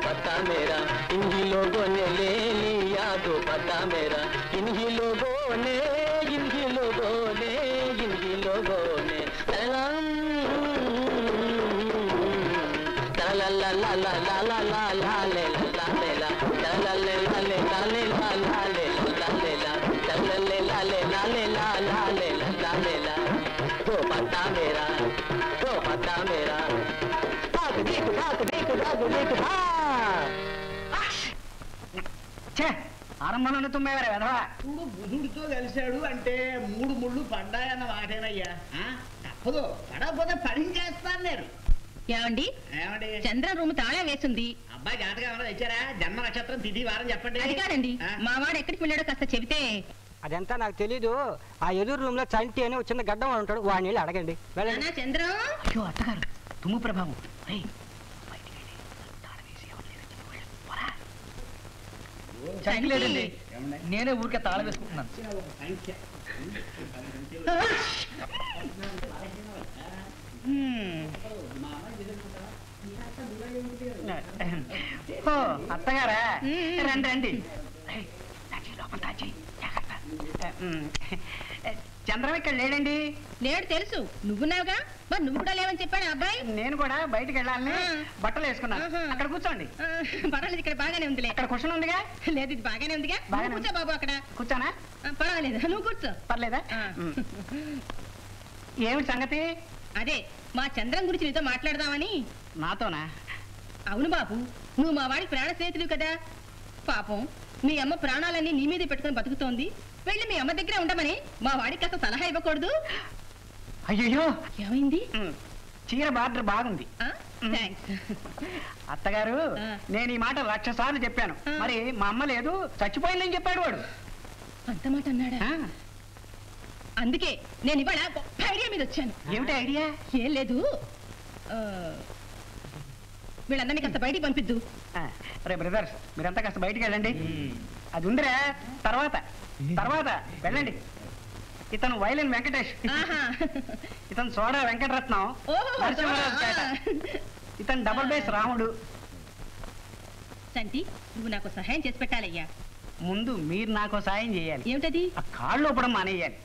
पता मेरा इन्हीं लोगों ने ले लिया दुपट्टा मेरा इन्हीं लोगों ने ला ला ला ला ला ला ला ला ले ला ले ला ला ले ला ले ला ले ला ला ले ला ले ला ला ले ला ले ला ले ला ला ले ला ले ला तो पता मेरा भाग देख ఆరంభంలో తుమ్మేవారే వెధవా చూడు బుధుడితో కలిశాడు అంటే 3 ముళ్ళు పడ్డాయన్న మాటేనయ్యా తప్పదు పడకపోతే పడించేస్తాను నేను ఏమండి చంద్ర రూమ్ తాళం వేసింది అబ్బాయి జాతకం ఏమైనా తెచ్చారా జన్మ నక్షత్రం తిథి వారం చెప్పండి అది కాదండి మా వాడు ఎక్కడికి వెళ్ళాడో కాస్త చెబితే అదంతా నాకు తెలీదు ఆ ఎదురు రూమ్ లో చంటి అని చిన్న గడ్డం ఉంటాడు వాడిని అడగండి చంద్ర అయ్యో అత్తగారు తుమ్ము ప్రభావం లేదండి నేనే ఊరికే తాళం వేసుకుంటున్నాను అత్తగారా రండి రండి చంద్రం ఇక్కడ లేడండి లేడు తెలుసు నువ్వున్నావుగా మరి నువ్వు కూడా లేవని చెప్పాడు అబ్బాయి నేను కూడా బయటకు వెళ్ళాలని బట్టలు వేసుకున్నాను అక్కడ కూర్చోండి పర్వాలేదు ఇక్కడ బాగానే ఉందిలే అక్కడ క్వశ్చన్ ఉందిగా లేదు ఇది బాగానే ఉందిగా కూర్చో బాబు అక్కడ కూర్చోనా పర్వాలేదు నువ్వు కూర్చో పర్లేదా ఏమిటి సంగతి అదే మా చంద్రం గురించి నీతో మాట్లాడదామని నాతోనా అవును బాబు నువ్వు మా వాడికి ప్రాణ స్నేహితులు కదా పాపం మీ అమ్మ ప్రాణాలన్నీ నీ మీదే పెట్టుకుని బతుకుతోంది వెళ్ళి మీ అమ్మ దగ్గర ఉండమని మా వాడికి కాస్త సలహా ఇవ్వకూడదు అయ్యో ఏమైంది చీర బార్డర్ బాగుంది అత్తగారు నేను ఈ మాట 1,00,000 సార్లు చెప్పాను మరి మా అమ్మ లేదు చచ్చిపోయిందని చెప్పాడు వాడు అంత మాట అన్నాడా అందుకే నేను ఇవాళ ఐడియా మీద వచ్చాను ఏమిటి ఐడియా ఏం లేదు వీళ్ళందరినీ కాస్త బయటికి పంపిద్దు రే బ్రదర్స్ మీరంతా కాస్త బయటికి వెళ్ళండి అది ఉందిరా తర్వాత వెళ్ళండి ఇతను వైలిన్ వెంకటేష్ ఇతను సోడా వెంకటరత్నం ఇతను డబుల్ బేస్ రాముడు సంటి నువ్వు నాకు సహాయం చేసి పెట్టాలయ్యా ముందు మీరు నాకు సాయం చేయాలి ఏమిటది ఆ కాళ్ళు లోపడం మానేయాలి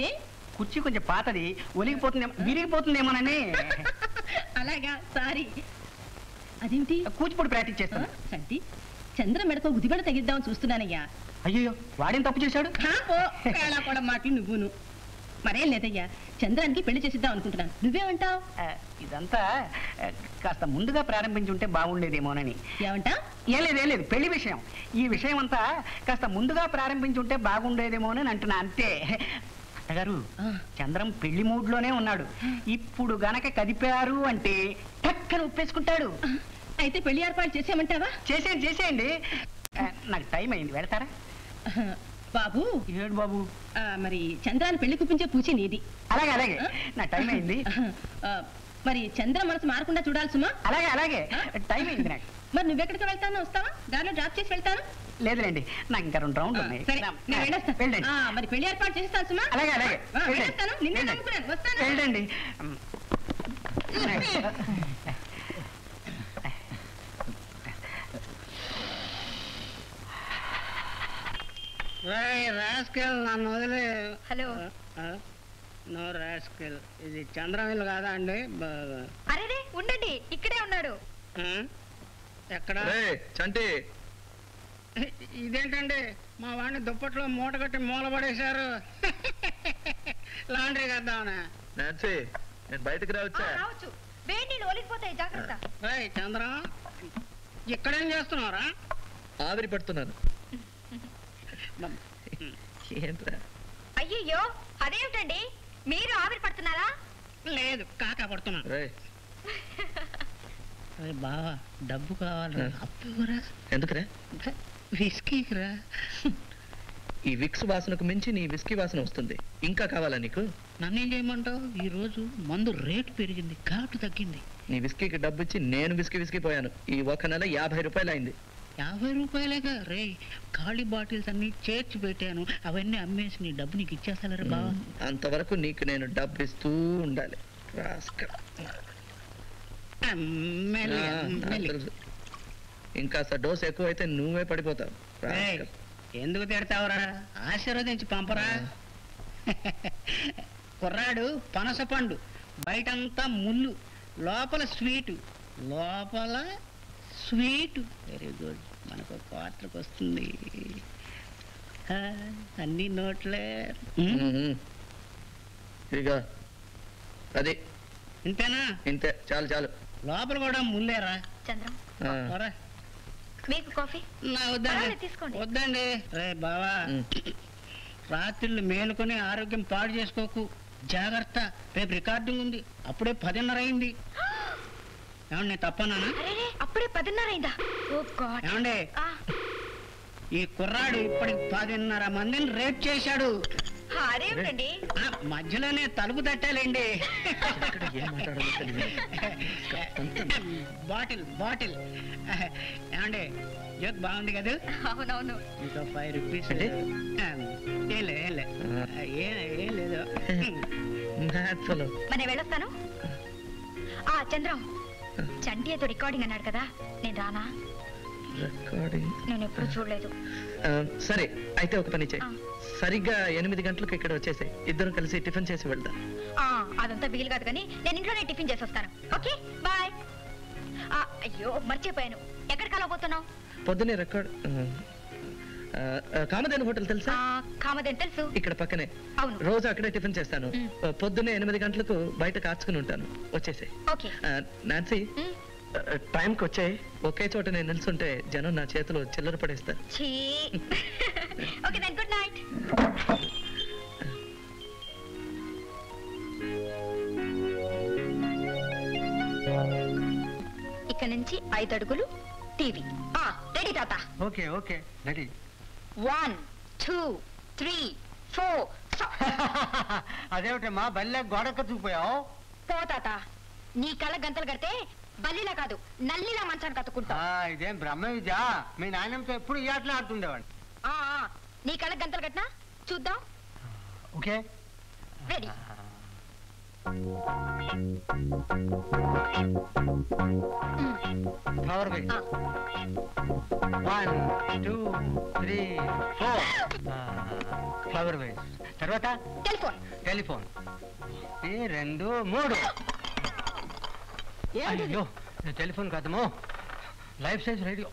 ఏ కుర్చీ కొంచెం పాతది ఒలిగిపోతుందేమో విరిగిపోతుందేమోనని అలాగా సారీ అదేంటి కూచిపూడి ప్రాక్టీస్ చేస్తాను సంటి చంద్ర మెడతో గుదిబెడ తగిద్దామని చూస్తున్నానయ్యా అయ్యో వాడేం తప్పు చేశాడు కూడా మాటలు నువ్వును మరేం లేదయ్యా చంద్రానికి పెళ్లి చేసిద్దాం అనుకుంటున్నాను నువ్వేమంటావు ఇదంతా కాస్త ముందుగా ప్రారంభించి ఉంటే బాగుండేదేమోనని ఏమంటా ఏం లేదు పెళ్లి విషయం ఈ విషయం అంతా కాస్త ముందుగా ప్రారంభించి ఉంటే బాగుండేదేమోనని అంటున్నా అంతే అత్తగారు చంద్రం పెళ్లి మూడ్లోనే ఉన్నాడు ఇప్పుడు గనక కదిపారు అంటే టక్కన ఒప్పేసుకుంటాడు అయితే పెళ్లి ఏర్పాటు చేసేయమంటావా చేసేయండి నాకు టైం అయింది వెళ్తారా బాబు ఏడు బాబు మరి చంద్రాన్ని పెళ్లి కుప్పించే పూచి నీది అలాగే నా టైం అయింది మరి చంద్ర మనసు మారకుండా చూడాలి సుమా అలాగే టైం అయింది నాకు మరి నువ్వెక్కడికి వెళ్తానో వస్తావా దారిలో డ్రాప్ చేసి వెళ్తాను లేదులేండి నాకు ఇంకా 2 రౌండ్లు ఉన్నాయి మరి పెళ్లి ఏర్పాటు చేస్తాను సుమా అలాగే నిన్నే నమ్ముకున్నాను వస్తాను వెళ్ళండి రాస్కెల్ నన్ను వదిలే హలో నో రాస్కెల్ ఇది చంద్రమిల్లు కాదా అండి అరే ఉండండి ఇక్కడే ఉన్నాడు ఎక్కడ చంటి ఇదేంటండి మా వాడిని దుప్పట్లో మూట కట్టి మూలపడేశారు లాండ్రీ కద్దామనా నేను బయటకు రావచ్చు చంద్ర ఇక్కడేం చేస్తున్నారా ఆవిరి పడుతున్నాను అయ్యో అదేమిటండి మీరు ఆవిరి పడుతున్నారా లేదు కాకా పడుతున్నా బావా డబ్బు కావాలి అప్పురా ఎందుకురా విస్కీరా ఈ విక్స్ వాసనకు మించి నీ విస్కీ వాసన వస్తుంది ఇంకా కావాలా నీకు నన్నేం చేయమంటావు ఈ రోజు మందు రేటు పెరిగింది ఘాటు తగ్గింది నీ విస్కీకి డబ్బు ఇచ్చి నేను విస్కీ పోయాను ఈ ఒక నెల 50 రూపాయలు అయింది 50 రూపాయలేగా రే ఖాళీ బాటిల్స్ అన్ని చేర్చి పెట్టాను అవన్నీ అమ్మేసి నీ డబ్బు నీకు ఇచ్చేస్తారా బావా అంతవరకు నీకు నేను డబ్బు ఇస్తూ ఉండాలి ఇంకాస్త డోస్ ఎక్కువైతే నువ్వే పడిపోతావు. ఏయ్, ఎందుకు తిడతావురా? ఆశీర్వదించి పంపరా. కుర్రాడు పనస పండు, బయటంతా ముళ్ళు, లోపల స్వీటు. వెరీ గుడ్, మనకు పాత్రకు వస్తుంది. అన్ని నోట్లే. ఇక అది ఇంతేనా? ఇంతే, చాలు చాలు. లోపల కూడా ముల్లేరా. చంద్రం పోరా. మీకు కాఫీ నా వద్దండి, తీసుకోండి. వద్దండి. రే బావా, రాత్రిళ్ళు మేలుకొని ఆరోగ్యం పాడు చేసుకోకు, జాగ్రత్త. రేపు రికార్డింగ్ ఉంది, అప్పుడే 10:30 అయింది. ఏమండి, నేను తప్పన్నానా? అప్పుడే 10:30 అయిందా? ఓ గాడ్. ఏమండి, ఈ కుర్రాడు ఇప్పటికి 10:30 మందిని రేప్ చేశాడు. అదేమిటండి? మధ్యలోనే తలుపు తట్టాలండి. బాటిల్. ఏమండి, జోక్ బాగుంది కదా? అవునవును. ఇంకా 5 రూపీస్. ఏం లేదు. మరి వెళ్ళొస్తాను. చంద్రం, చంటి ఏదో రికార్డింగ్ అన్నాడు కదా, నేను రానా? రికార్డింగ్ నేను ఎప్పుడు చూడలేదు. సరే, అయితే ఒక పని చేయి. సరిగ్గా 8 గంటలకు ఇక్కడ వచ్చేసాయి. ఇద్దరం కలిసి టిఫిన్ చేసి వెళ్దాం. అదంతా వీలు కాదు, కానీ నేను ఇంట్లోనే టిఫిన్ చేసి వస్తాను. Okay, bye. అయ్యో, మర్చిపోయాను. ఎక్కడికి అలా పోతున్నావు? పొద్దునే రికార్డ్. కామధేను హోటల్ తెలుసా? కామధేను తెలుసు, ఇక్కడ పక్కనే. అవును, రోజు అక్కడే టిఫిన్ చేస్తాను. పొద్దున్నే 8 గంటలకు బయట కాచుకుని ఉంటాను. వచ్చేసాయి. ఓకే. నాన్సీ, టైంకి వచ్చాయి. ఒకే చోట నేను నిల్చుంటే జనం నా చేతిలో చిల్లర పడేస్తారు. Okay then, good night. ఇక్కడ నుంచి 5 అడుగులు టీవీ. రెడీ తాత? Okay ready. 1 2 3 4. అదేమిటమ్మా బల్లె గోడక్క చూపోయావు? పో తాత, నీ కళ్ళ గంతలు కడితే బల్లిలా కాదు, నల్లిలా మంచాన్ని కత్తుకుంటా. ఇదేం బ్రహ్మ విద్య? మీ నాయనంతో ఎప్పుడు ఈ ఆటలు ఆడుతుండేవాడు. నీ కళ్ళ గంతలు కట్టినా చూద్దాం. Okay, ready. ఫ్లవర్ వేస్. 1 2 3 4. ఫ్లవర్ వేస్. తర్వాత టెలిఫోన్. 2 3. అయ్యో, టెలిఫోన్ కాదమ్మో, లైఫ్ సైజ్ రేడియో.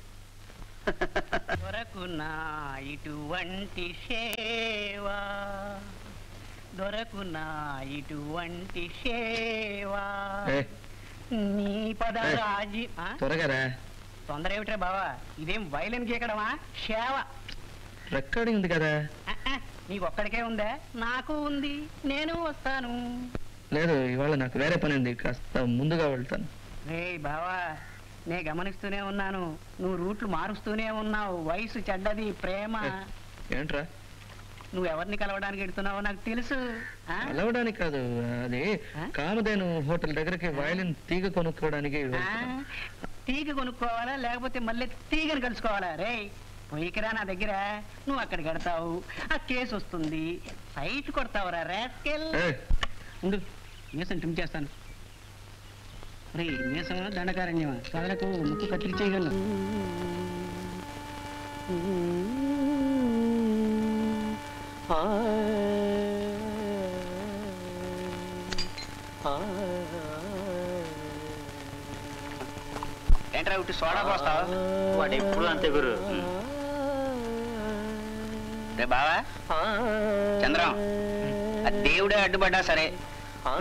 దొరకునా ఇటువంటి సేవా, దొరకునా ఇటువంటి సేవా, నీ పదరాజి. త్వరగా రా. తొందర ఏమిట్రా బావా, ఇదేం వైలెన్ గీకడమా? సేవ. రికార్డింగ్ ఉంది కదా? నీకు ఒక్కడికే ఉందా? నాకు ఉంది, నేను వస్తాను. లేదు, ఇవాళ నాకు వేరే పని ఉంది, కాస్త ముందుగా వెళ్తాను. రే బావా, నే గమనిస్తూనే ఉన్నాను, నువ్వు రూట్లు మారుస్తూనే ఉన్నావు. వయసు చెడ్డది, ప్రేమ. ఏంట్రా? నువ్వు ఎవరిని కలవడానికి వెళ్తున్నావో నాకు తెలుసు. కలవడానికి కాదు, అది కామధేను హోటల్ దగ్గరికి వయలిన్ తీగ కొనుక్కోవడానికి. తీగ కొనుక్కోవాలా, లేకపోతే మళ్ళీ తీగని కలుసుకోవాలా? రే పోయికిరా నా దగ్గర, నువ్వు అక్కడికి వెడతావు, ఆ కేసు వస్తుంది, సైట్ కొడతావురా రాస్కెల్. ఉండు, మీసం ట్రిమ్ చేస్తాను. రే మీసం దండకారణ్యమా, కదలకు ముక్కు కత్తిరించేయగలను. ఏంట్రా ఉట్టి సోడా పోస్తావు? వాడు ఎప్పుడు అంతే గురు. రే బావా, చంద్రం, ఆ దేవుడే అడ్డుపడ్డా సరే,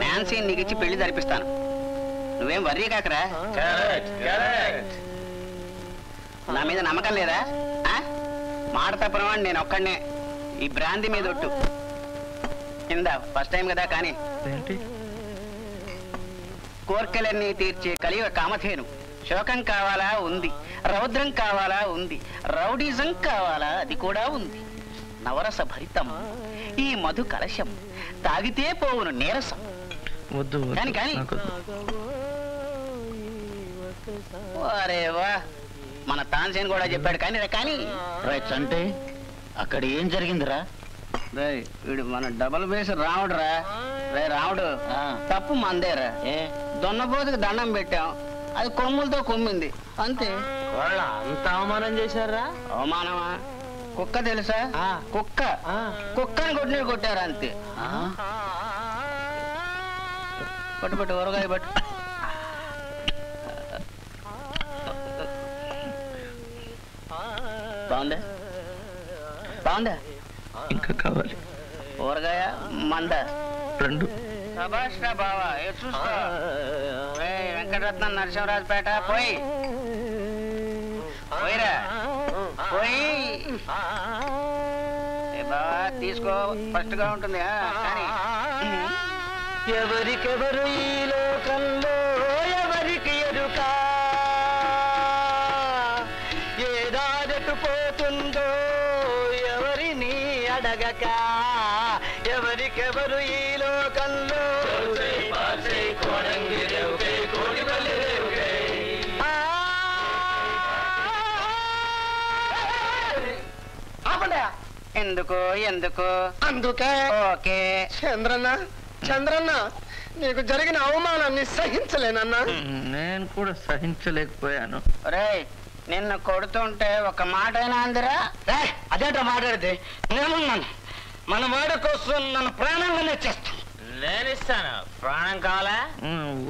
నాన్సీ నీకు ఇచ్చి పెళ్లి జరిపిస్తాను. నువ్వేం వర్రీ కాకరా. నా మీద నమ్మకం లేదా? మాట తప్పనవాడు నేను ఒక్కడనే. ఈ బ్రాంతి మీద ఒట్టు. కింద ఫస్ట్ టైం కదా, కానీ కోర్కెలన్నీ తీర్చే కలియుగ కామధేను. శోకం కావాలా? ఉంది. రౌద్రం కావాలా? ఉంది. రౌడిజం కావాలా? అది కూడా ఉంది. నవరస భరితం ఈ మధు కలశం, తాగితే పోవును నీరసం. వద్దు కానీ అరే వా, మన తాన్సేన్ కూడా చెప్పాడు. కానీ అంటే అక్కడ ఏం జరిగిందిరా? వీడు మన డబల్ బేస్ రావుడురా. రే రావుడు, తప్పు మందేరా. దొన్నపోతుకి దండం పెట్టాం, అది కొమ్ములతో కొమ్మింది అంతే. వాళ్ళ అంత అవమానం చేశారా? అవమానమా? కుక్క తెలుసా? కుక్క కుక్కని కొట్టినట్టు కొట్టారు అంతే. పట్టు పట్టు ఊరగాయ పట్టు. బాగుందా? బాగుందా? ఇంకా కావాలి. ఊరగాయ మంద 2. సభాష్ రా బావా. చూసుకో వెంకటరత్నం నరసింహరాజుపేట పోయిరా పోయి బావా తీసుకో. ఫస్ట్ గా ఉంటుంది కానీ ఎవరికెవరు ఈ లోకంలో ఎవరికి ఎరుక ఏదాదటు పోతుందో ఎవరిని అడగక ఎవరికెవరు ఈ లోకంలో ఎందుకు ఎందుకు అందుకే ఓకే. చంద్రన్న నీకు జరిగిన అవమానాన్ని సహించలేనన్నా. నేను కూడా సహించలేకపోయాను. రేయ్ నిన్ను కొడుతుంటే ఒక మాట అయినా అందిరా? అదేంటో మాట్లాడితే నేనున్నాను. మన వాడి కోసం నన్ను ప్రాణంగానే చేస్తాను. నేను ఇస్తాను. ప్రాణం కావాలా?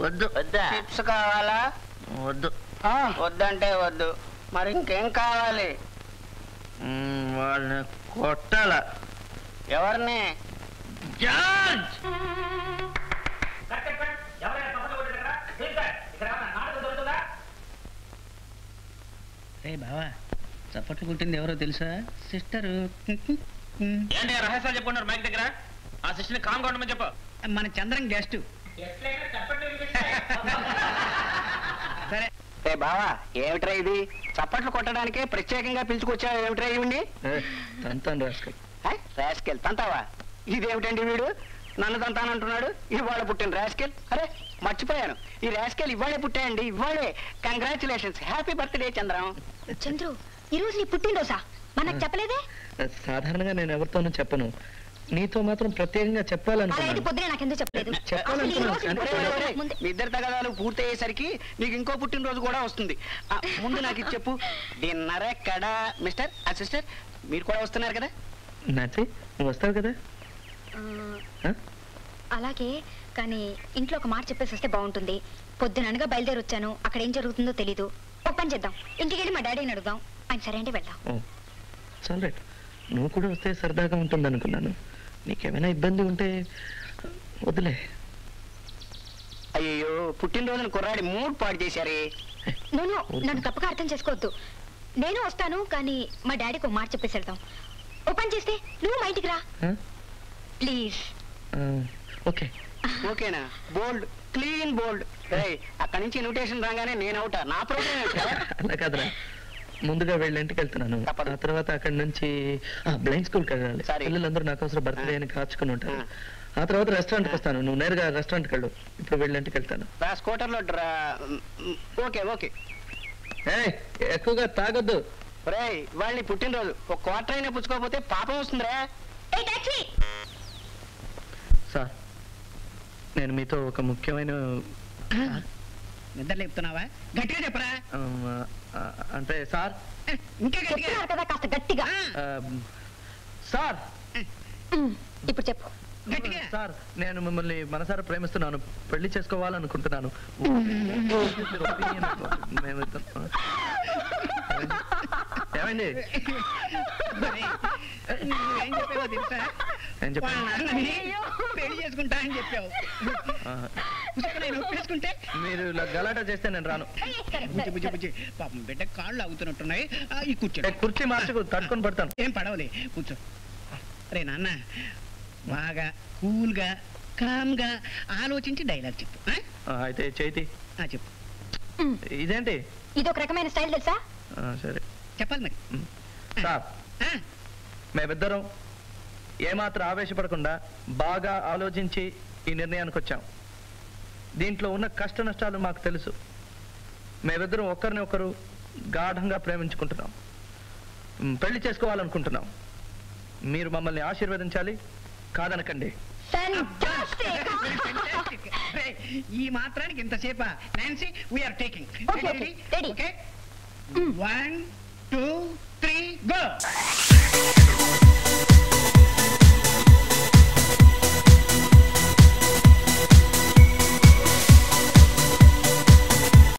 వద్దు. వద్దా? టిప్స్ కావాలా? వద్దు. వద్దంటే వద్దు. మరి ఇంకేం కావాలి? వాళ్ళని కొట్టాల. ఎవరిని? జార్జ్! రే బావా చప్పట్లు కుట్టింది ఎవరో తెలుసా? సిస్టరు. ఏంటి రహస్యాలు చెప్పుకున్నారు మైక్ దగ్గర? ఆ సిస్టర్ని కామ్ కొట్టమని చెప్పు. మన చంద్రం గెస్ట్. సరే ఏ బావా ఏమిట్రా ఇది? చప్పట్లు కొట్టడానికే ప్రత్యేకంగా పిలుచుకొచ్చా? ఏమిట్రా ఇవ్వండి? తంతాను రాస్కల్. రాస్కెల్ తంతావా? ఇదేమిటండి వీడు నన్ను తంతానంటున్నాడు? ఇవాళ పుట్టిన రాస్కెల్. అరే మర్చిపోయాను, ఈ రాస్కెల్ ఇవాళే పుట్టాయండి. ఇవాళే. Congratulations. Happy birthday Chandram. Chandru ఈ రోజు నీ పుట్టినరోజా? మనకు చెప్పలేదే? సాధారణంగా నేను ఎవరితోనూ చెప్పను. నీతో మాత్రం ప్రత్యేకంగా అలా అయితే చెప్పాలనుకున్నాను. పొద్దునే నాకెందుకు చెప్పలేదు? చెప్పాలనుకున్నాను. అసలు ఈ రోజు నీ పుట్టినరోజు ముందే. మీ ఇద్దరు తగదాలు పూర్తయ్యేసరికి నీకు ఇంకో పుట్టినరోజు కూడా వస్తుంది. ముందు నాకు ఇది చెప్పు. డిన్నర్ ఎక్కడా? మిస్టర్ సిస్టర్ మీరు కూడా వస్తున్నారు కదా? నాచి నువ్వు వస్తావు కదా? ఆ? అలాగే కానీ ఇంట్లో ఒక మాట చెప్పేసి వస్తే బాగుంటుంది. పొద్దుననగా బయలుదేరి వచ్చాను. అక్కడ ఏం జరుగుతుందో తెలీదు. ఒక పని చేద్దాం, ఇంటికి వెళ్ళి మా డాడీని అడుగుదాం. ఆయన సరే అంటే వెళ్దాం. చాలు రైట్. నువ్వు కూడా వస్తే సరదాగా ఉంటుంది అనుకున్నాను. నీకేమైనా ఇబ్బంది ఉంటే వదిలే. అయ్యో పుట్టినరోజున కుర్రాడి మూడ్ పాడు చేశారే. నేను నన్ను తప్పగా అర్థం చేసుకోవద్దు. నేను వస్తాను కానీ మా డాడీకి ఒక మాట చెప్పేసి వెళ్దాం. ఓ పని చేస్తే నువ్వు మా ఇంటికి రా ప్లీజ్. ఓకే. ఓకేనా? బోల్డ్ క్లీన్ బోల్డ్. అక్కడి నుంచి ఇన్విటేషన్ రాగానే నేను అవుతా. నా ప్రోగ్రామ్ అలా కాదురా, ముందుగా వెళ్ళి ఇంటికి వెళ్తున్నాను. తప్పదు. ఆ తర్వాత అక్కడి నుంచి బ్లైండ్ స్కూల్కి వెళ్ళాలి. సరే. పిల్లలందరూ నాకు అవసరం బర్త్డే అని కాచుకుని ఉంటారు. ఆ తర్వాత రెస్టారెంట్కి వస్తాను. నువ్వు నేరుగా రెస్టారెంట్కి వెళ్ళు. ఇప్పుడు వెళ్ళి ఇంటికి వెళ్తాను. స్కూటర్లో ఓకే ఓకే. ఎక్కువగా తాగొద్దు. రేయ్ వాళ్ళని పుట్టినరోజు ఒక క్వార్టర్ అయినా పుచ్చుకోకపోతే పాపం వస్తుందిరా. సార్ నేను మీతో ఒక ముఖ్యమైన నిద్ర లేపుతున్నావా? గట్టిగా చెప్పరా. అంటే సార్ ఇంకా గట్టిగా. చెప్తున్నారు కదా కాస్త గట్టిగా. సార్ ఇప్పుడు చెప్పు. గట్టిగా. సార్ నేను మిమ్మల్ని మనసారా ప్రేమిస్తున్నాను. పెళ్లి చేసుకోవాలనుకుంటున్నాను. ఏమండి? నువ్వేం చెప్పావో తెలుసా? ఏం చెప్పాను? వాళ్ళ నాన్నని పెళ్లి చేసుకుంటా అని చెప్పావు. నేను ఒప్పేసుకుంటే మీరు ఇలా గలాటా చేస్తే నేను రాను. బుజ్జి బుజ్జి బుజ్జి పాపం బిడ్డ కాళ్ళు ఆగుతున్నట్టున్నాయి. ఈ కూర్చో. కుర్చీ మార్చుకు తట్టుకొని పడతాను. ఏం పడవలే కూర్చో. రే నాన్న బాగా కూల్గా కామ్గా ఆలోచించి డైలాగ్ చెప్పు. అయితే చేతి చెప్పు. ఇదేంటి? ఇది ఒక రకమైన స్టైల్ తెలుసా? సరే చెప్పాలి మరి. సార్ మేమిద్దరం ఏమాత్రం ఆవేశపడకుండా బాగా ఆలోచించి ఈ నిర్ణయానికి వచ్చాం. దీంట్లో ఉన్న కష్ట నష్టాలు మాకు తెలుసు. మేమిద్దరం ఒకరిని ఒకరు గాఢంగా ప్రేమించుకుంటున్నాం. పెళ్లి చేసుకోవాలనుకుంటున్నాం. మీరు మమ్మల్ని ఆశీర్వదించాలి. కాదనకండి. ఈ మాత్రానికి ఇంతసేపా? నాన్సీ వీఆర్ టేకింగ్. Okay, ready. Okay 1 2 3 go.